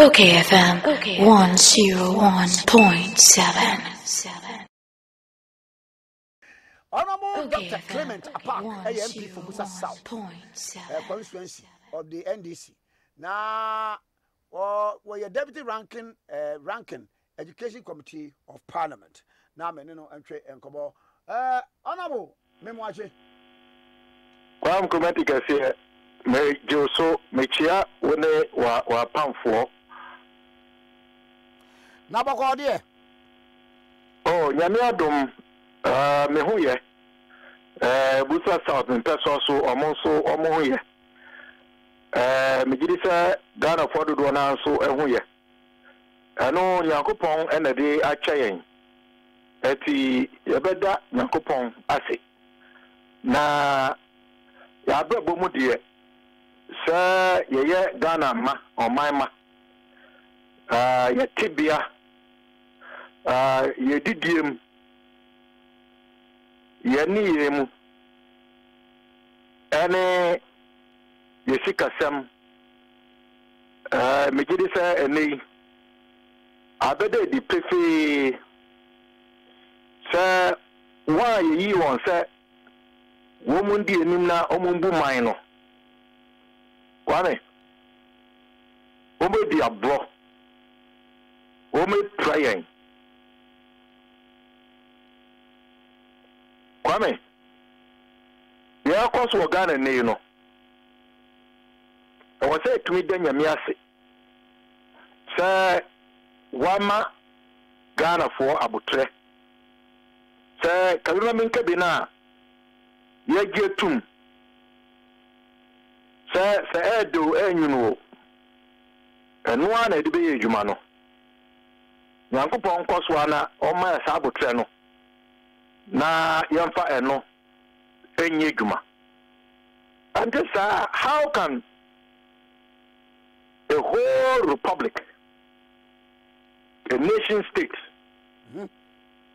okayfm 101.7. Honorable Dr. Clement Apaak, MP for Busa South, constituency of the NDC. Now, we're deputy ranking Education Committee of Parliament. Now, me no entry and come on. Honorable, me moaje. Kwam committee kasi me joso me chia wone wa pamfo. Na bako die. Oh, nyame adom me hu ye. Busa South in person so omo hu ye. Me gidi se Ghana for do na so hu ye. Ano Yakopon ena de acha yen. Eti yebeda Yakopon ase. Na ya brabo mu de se ye Ghana ma o man ma. Ye tibia ye didiem ye niyemu ene ye sikasem me gidi se eni abede di pefe se wa yi won se wo mun di enim na omumbu man no wane o me di abro o me trying kwame ya koso Ghana ne no o wa se tumi da nyame ase se wama Ghana for abutre se kaluna minka bina ye jetum se edo enyuno eno ana ede be yedwuma no Yankopon koso ana o ma sa abutre no na yamfa eno enye dwuma. And this how can a whole republic, a nation state,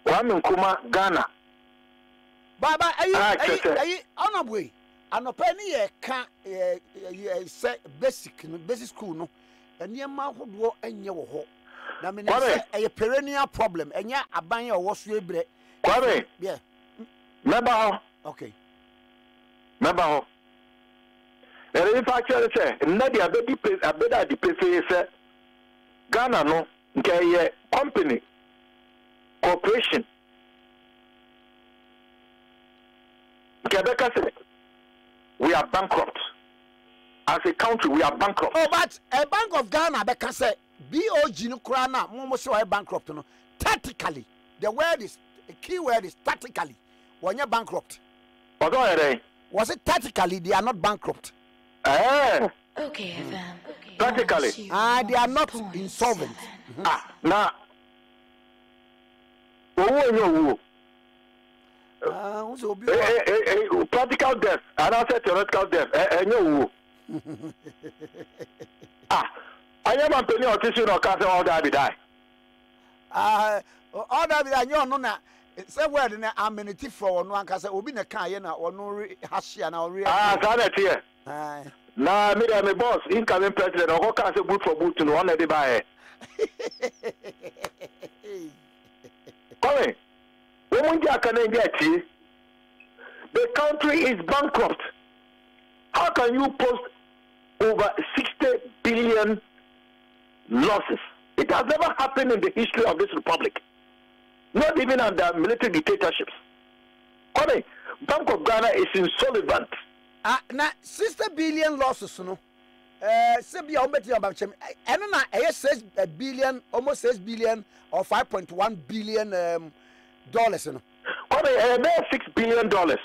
one kuma Ghana, Baba, ayi honorable anopani ye ka say basic school no enema hodo enye wo ho na me say a perennial problem enya aban ye wo so ebre Kwame, yeah. Meba. Okay. Meba. In fact, say, Nadia abeda di pese say Ghana no nke company corporation. Quebec say we are bankrupt. As a country, we are bankrupt. Oh, but a Bank of Ghana because say BOG no krana mo say we bankrupt no. Tactically, the word is the key word is tactically. When you're bankrupt. Was it tactically they are not bankrupt? Okay, practically. They are not insolvent. Now. Practical death. I don't say theoretical death. I am a penny or tissue or cancer all that be die. All that be I know. Say word na amenity for one kasa obi na kan ye na ono hashia na ori sana tie na me boss incoming president o ka say boot for boot no one dey buy come woman ja kan tie the country is bankrupt. How can you post over 60 billion losses? It has never happened in the history of this republic. Not even under military dictatorships. Come, Bank of Ghana is insolvent. Now 60 billion losses, no. Sebi ometi obamchem. Eno na 6 billion, almost 6 billion or 5.1 billion dollars, no. Come, $6 billion. I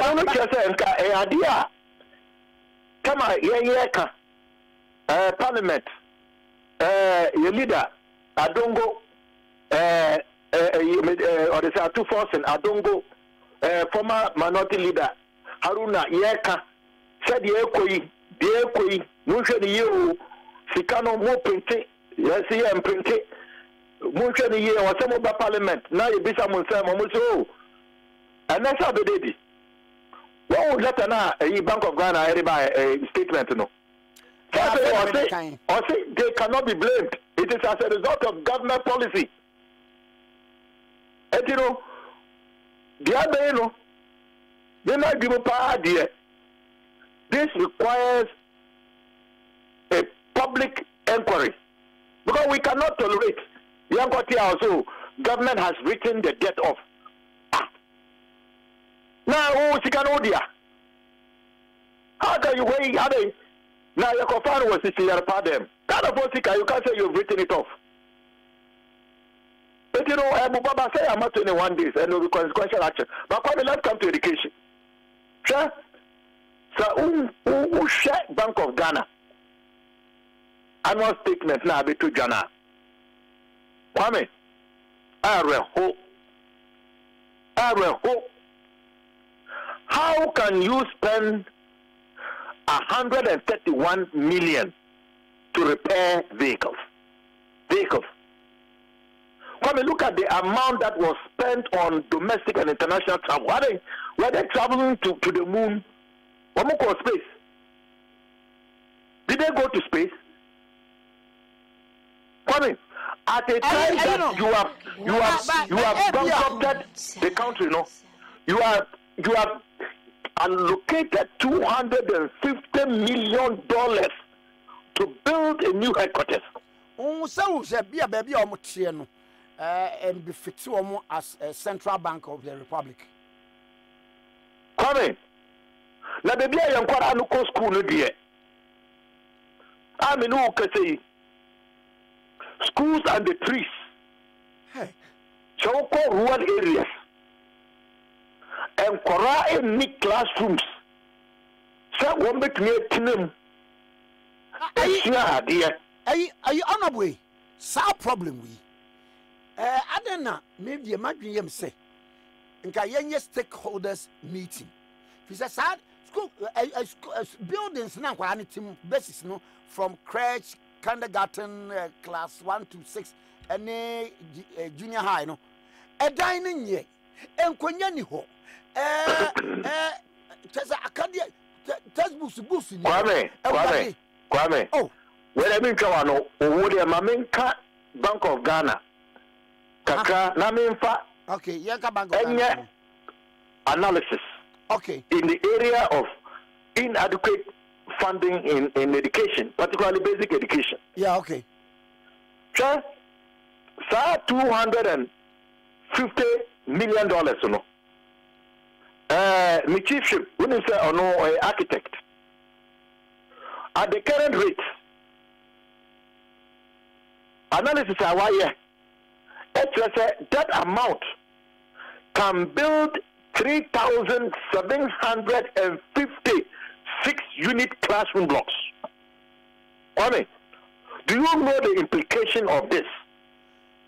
don't know just say idea. Come on, yeka. Parliament. Your leader, Adongo. Or the two forces Adongo, former minority leader Haruna Yeka said the Ekoi, Musha the Yew, Sikano Mo Printe, yes, and Printe, Musha the Year or some of the parliament. Now you be someone Sam Muso, and that's how they did it. What would let a Bank of Ghana by a statement? No, Or say they cannot be blamed. It is as a result of government policy. And you know, the other, you know, they're not giving power idea. This requires a public inquiry because we cannot tolerate. The inquiry also, government has written the death of. Now, who is how can you wait? Now, your confirm was your pardon. Kind of you can't say you've written it off. But you know, Baba say I'm not 21 days and there will be consequential action. But let's come to education. Sure? So, who share Bank of Ghana? Annual statement now be to Ghana. Kwame, I hope. How can you spend 131 million to repair vehicles? When we look at the amount that was spent on domestic and international travel, were they traveling to the moon? What more called space? Did they go to space? Coming at a time that you have bankrupted the country, no? You have allocated $250 million to build a new headquarters. And be fixed as a central bank of the republic. Coming. Now, baby, I am quite a school, dear. I mean, who can say schools and the trees. Hey. So called rural areas. And Kora in neat classrooms. So one bit near Tinem. Dear. Are you honorable? Sa problem we. I don't know. Maybe you might be say. In Kayanya stakeholders meeting. If it's sad school, buildings now, team basis no from crèche, kindergarten, class 1 to 6, and junior high no. A dining year. And Quanyani ho. Kwame. Oh, when I mean Kawano, would a Maminka Bank of Ghana? Kaka Naminfa. Okay, Yanka Bank of Ghana. Analysis. Okay. In the area of inadequate funding in education, particularly basic education. Yeah, okay. Sir, $250 million, you know. My chiefship, when you say, no, architect. At the current rate, analysis are why that amount can build 3,756 unit classroom blocks. Kwame, do you know the implication of this?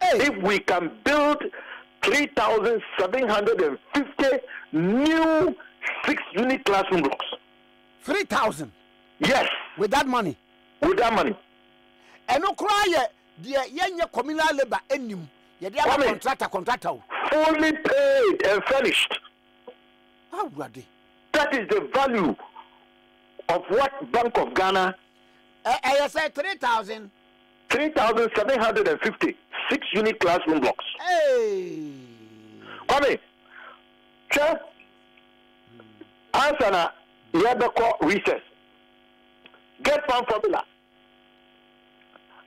Hey. If we can build 3,750 new 6-unit classroom blocks. 3,000? Yes. With that money? With that money. And no cry, dear, young communal labor, and you, contractor. Fully paid and furnished. How would they? That is the value of what Bank of Ghana. I said 3,000. 3,750 6-unit classroom blocks. Hey. Kwame, sir, answer na yabeko recess. Get one formula.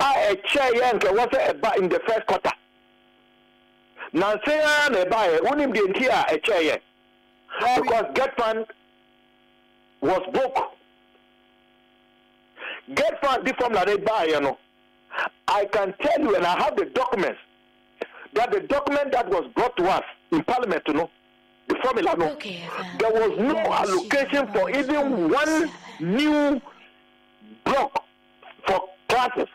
A chair yanke was in the first quarter. Now say na buy unim the entire a chair because get fund was broke. Get fund the formula they buy, you know. I can tell you, and I have the documents, that the document that was brought to us in Parliament, you know, the formula, no, there was no allocation for even one new block for classes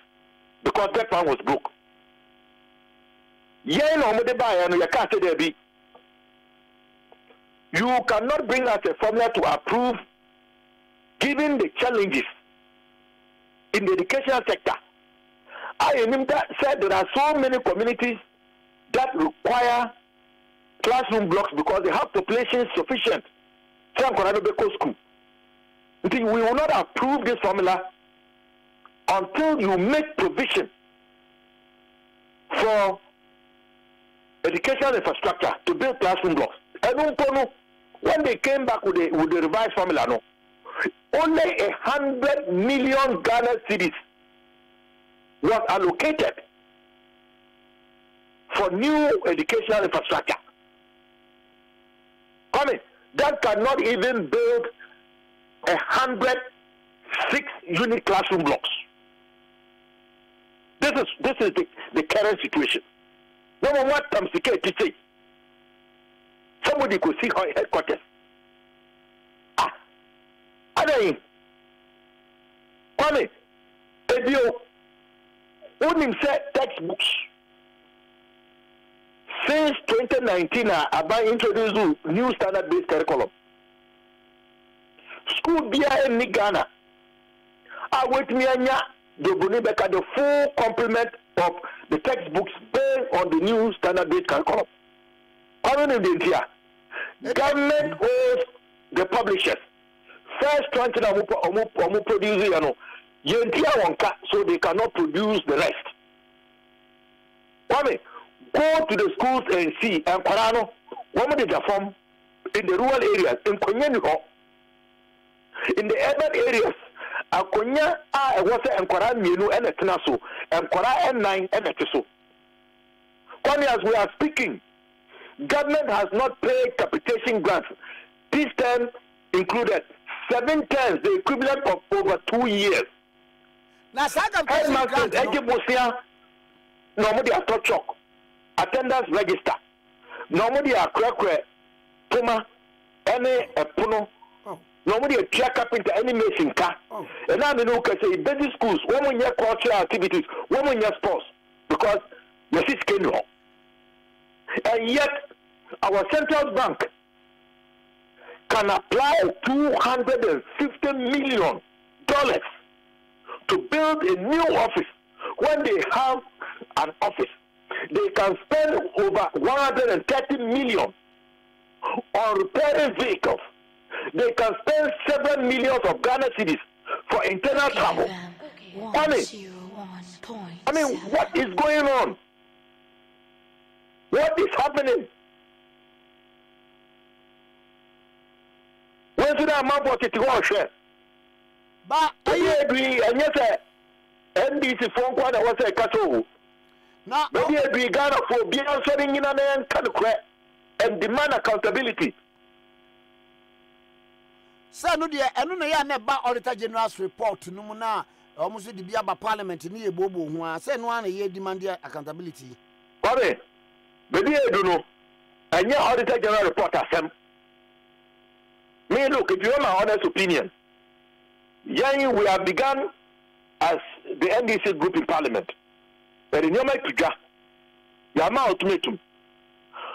because that one was broke. You cannot bring us a formula to approve, given the challenges in the educational sector. I said there are so many communities that require classroom blocks because they have population sufficient. We will not approve this formula until you make provision for educational infrastructure to build classroom blocks. And when they came back with the revised formula, no, only 100 million Ghana cedis was allocated for new educational infrastructure. That cannot even build 106 unit classroom blocks. This is the current situation. Number one, I'm scared to say somebody could see her headquarters. Kwame, Ebio, only said textbooks. Since 2019, I've introduced new standard-based curriculum. School BIA in Ghana. I wait me the full complement of the textbooks based on the new standard-based curriculum. Government owes the publishers. First 20 produce so they cannot produce the rest. Go to the schools and see and Korano, what did they form in the rural areas in Konyaniko. In the urban areas, Konya was and Koran Minu and a Tinaso and Koran N9 and a Tiso. As we are speaking, government has not paid capitation grants. This term included 7 terms, the equivalent of over 2 years. Now, headmasters, normally are taught chalk. Attendance register. Normally a crack, Puma, any a puno. Normally a chair carpenter, any mason car. And now they know say basic schools, women year cultural activities, women year sports, because the system law. And yet our central bank can apply $250 million to build a new office. When they have an office, they can spend over 130 million on repairing vehicles. They can spend 7 million of Ghana cedis for internal travel. I mean, what is going on? What is happening? When should I amount for it to share? But I agree, and yes, NBC phone call was a castle. Now, maybe I Ghana for being answering in an and demand accountability. Sir, no, dear, and no, I never Auditor General's report to Numuna, almost the Biaba Parliament in the Bobo, who are saying 1 year demand accountability. Okay, maybe I don't know. And your Auditor General report has some. Me, look, if you want my honest opinion, yeah, we have begun as the NDC group in Parliament. But in your mind, Yama ultimatum.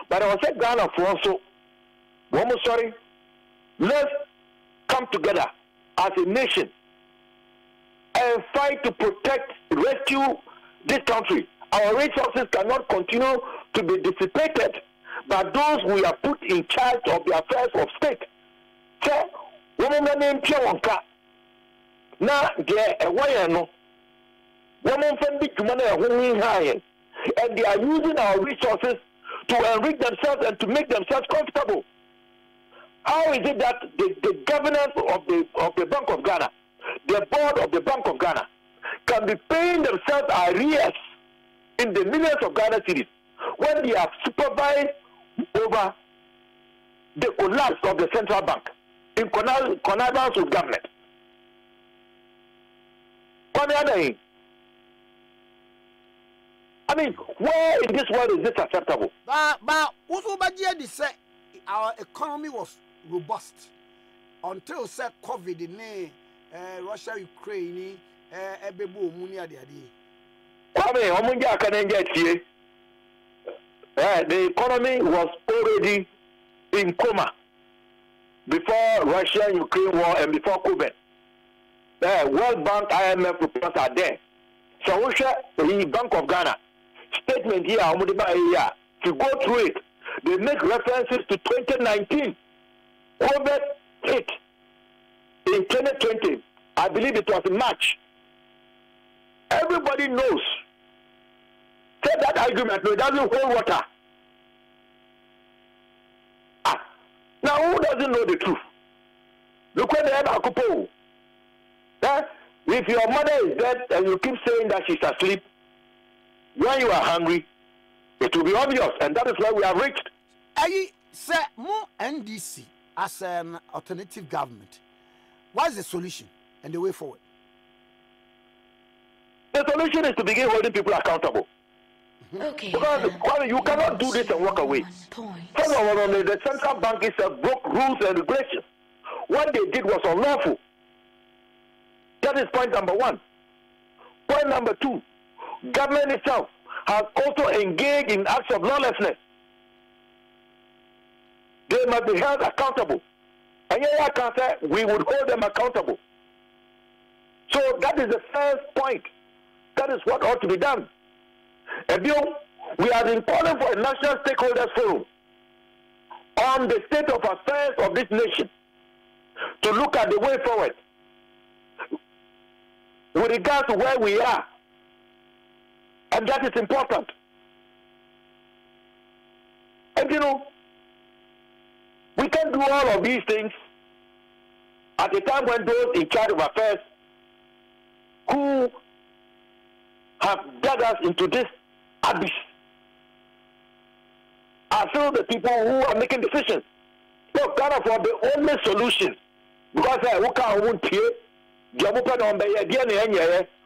But I was saying Ghana for also, one more sorry, let's come together as a nation and fight to protect, rescue this country. Our resources cannot continue to be dissipated by those we are put in charge of the affairs of state. So, woman named Piawanka. Now, there a wire no. Women from big money are high, and they are using our resources to enrich themselves and to make themselves comfortable. How is it that the governance of the Bank of Ghana, the board of the Bank of Ghana, can be paying themselves arrears in the millions of Ghana cedis when they have supervised over the collapse of the central bank in connivance with government? I mean, where in this world is this acceptable? But also, say our economy was robust until said COVID in Russia, Ukraine, Ebebo, Munia, the economy was already in coma before Russia, Ukraine war, and before COVID. World Bank, IMF reports are there. So, the Bank of Ghana statement here, if you go through it, they make references to 2019. COVID hit in 2020. I believe it was in March. everybody knows. Say that argument, no, it doesn't hold water. Now, who doesn't know the truth? Look where they have a couple. If your mother is dead and you keep saying that she's asleep, when you are hungry, it will be obvious, and that is why we have reached. I say more NDC as an alternative government. What is the solution and the way forward? The solution is to begin holding people accountable. Okay. Because you cannot do this and walk away. First of all, the central bank itself broke rules and regulations. What they did was unlawful. That is point number one. Point number two, government itself has also engaged in acts of lawlessness. They must be held accountable. And I can say we would hold them accountable. So that is the first point. That is what ought to be done. And we have been calling for a national stakeholders forum on the state of affairs of this nation to look at the way forward with regard to where we are. And that is important. And we can do all of these things at a time when those in charge of affairs who have dug us into this abyss are still the people who are making decisions. Look, kind of for the only solution, because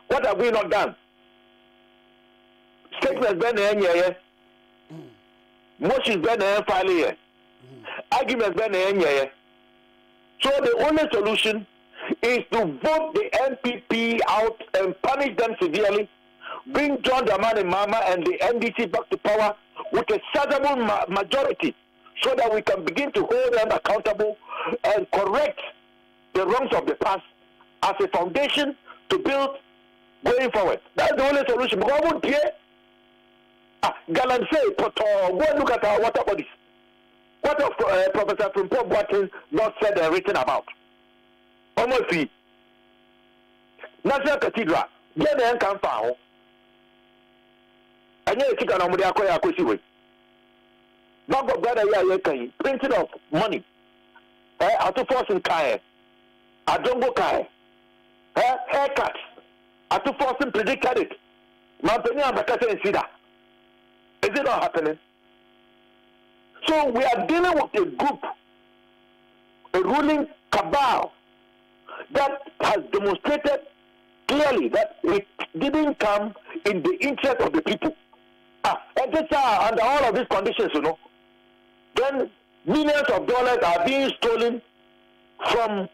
what have we not done? Statements been motions been filing, arguments been. So the only solution is to vote the NPP out and punish them severely, bring John Dramani Mahama and the NDC back to power with a sizable majority so that we can begin to hold them accountable and correct the wrongs of the past as a foundation to build going forward. That's the only solution. Because I won't hear Galan say, go and look at our water bodies. What of Professor Frimpong Boateng not said and written about? Almost free. National Cathedral, get the income found. And you chicken on the Akoya Akosiwe. Not got better, printing of money. I to force in Kaya. I don't go Kaya. Haircuts. I to force in predicted it. Montania Bakasa and Sida. Is it not happening? So we are dealing with a group, a ruling cabal that has demonstrated clearly that it didn't come in the interest of the people. And this under all of these conditions, then millions of dollars are being stolen from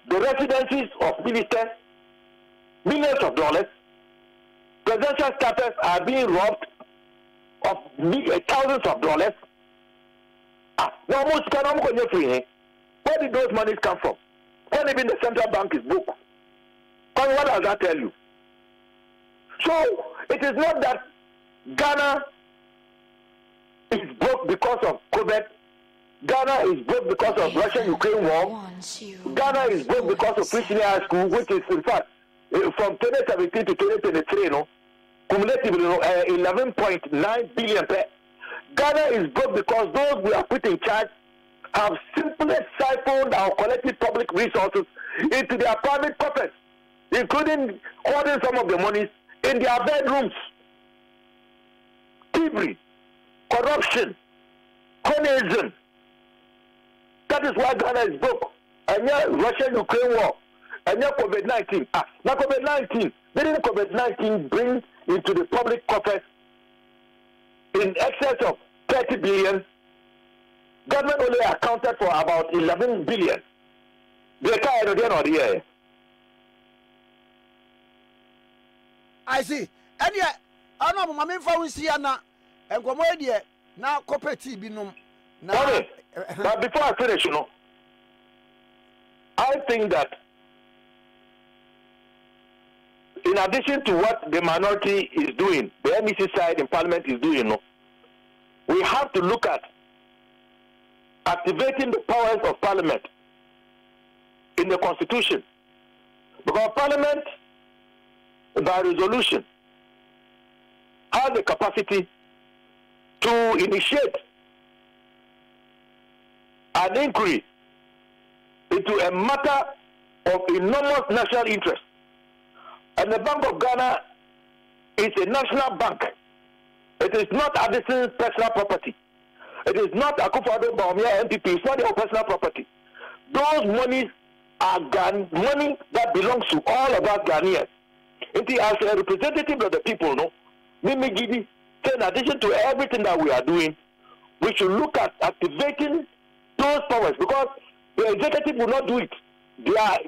the residences of ministers, millions of dollars. Presidential staffers are being robbed of thousands of dollars. Now, most economic free. Where did those monies come from? When even the central bank is broke. What does that tell you? So, it is not that Ghana is broke because of COVID. Ghana is broke because of Russia-Ukraine war. Ghana is broke because of Christian High School, which is, in fact, from 2017 to 2023, cumulatively 11.9 billion. Ghana is broke because those we are put in charge have simply siphoned our collective public resources into their private coffers, including hoarding some of the monies in their bedrooms. Thievery, corruption, cronyism. That is why Ghana is broke. And yeah, Russia-Ukraine war. And yeah, COVID-19. Now COVID-19. Didn't COVID-19 bring into the public coffers in excess of 30 billion? Government only accounted for about 11 billion. I see. And yet, I know my main phone see na and go more dear now cooperative binum. But before I finish, I think that in addition to what the minority is doing, the MEC side in Parliament is doing, we have to look at activating the powers of Parliament in the Constitution. Because Parliament, by resolution, has the capacity to initiate an inquiry into a matter of enormous national interest. And the Bank of Ghana is a national bank. It is not Addison's personal property. It is not Akufo-Addo Bawumia MPP. It's not their personal property. Those monies are money that belongs to all of us Ghanaians. As a representative of the people, no, Mimi Gidi, in addition to everything that we are doing, we should look at activating those powers, because the executive will not do it. They are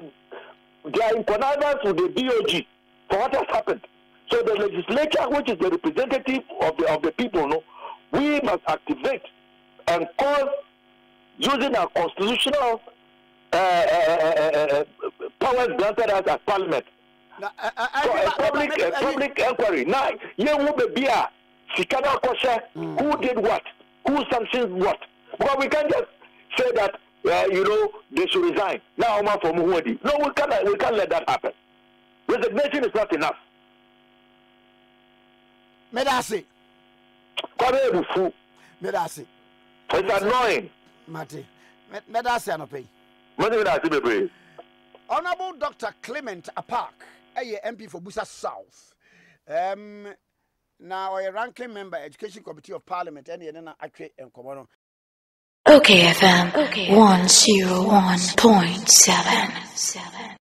in connivance with the BOG for what has happened. So the legislature, which is the representative of the people, no, we must activate and call, using our constitutional powers granted us as Parliament. So a public inquiry. Now, you will be a Sikana Koshe, who did what, who sanctioned what. Because we can't just say that they should resign. Now, Omar from Muhwadi. No, we can't let that happen. Resignation is not enough. Medasi. Medasi. It's annoying. Mate. Medasi anope. Honorable Dr. Clement Apaak, MP for Busa South. Now a ranking member, Education Committee of Parliament, and actually in Comono. OKFM 101.7.